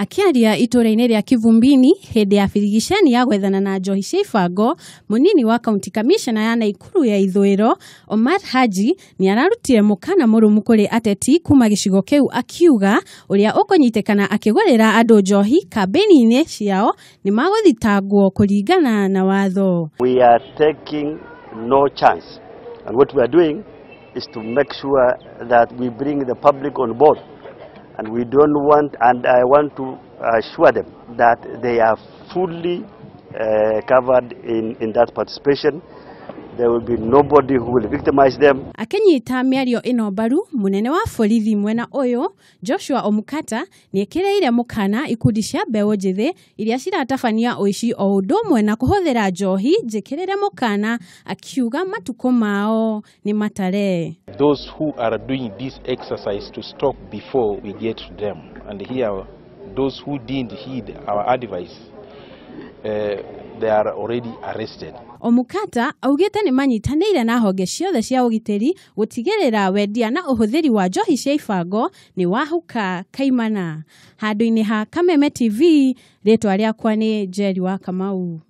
Akiaria itura-ini ria Kivumbini hindi ya birigiceni ya gwethana na njohi cia ibango, munini wa kaunti kamicina ya Naikuru ya ithuiro Omar Hajji ni ararutire mukana murumu kuri Ateti kuuma gicigo kiu akiuga uria ukunyitikana akigurira andu njohi kambi-ini ciao ni maguthitangwo kuringana na watho. We are taking no chance, and what we are doing is to make sure that we bring the public on board. And we don't want, and I want to assure them that they are fully covered in that participation. There will be nobody who will victimize them. Akenyita miario ino baru, munene wa borithi mwena uyu Joshua Omukata ni ekireire Mukaana ikundi cia mbeu njithi iria ciratabania uici o undu mwena kuhuthira njohi njikirire Mukaana akiuga matuko mao ni matare. Those who are doing this exercise to stop before we get to them, and here those who didn't heed our advice, they are already arrested. Omukata ugite ni manyitanire na honge ciothe cia ugitiri gutigirira wendia na uhuthiri wa njohi cia ibango ni wahuka kaimana. Handu-ini ha Kameme TV, ritwa riakwa ni Njeri wa Kamau.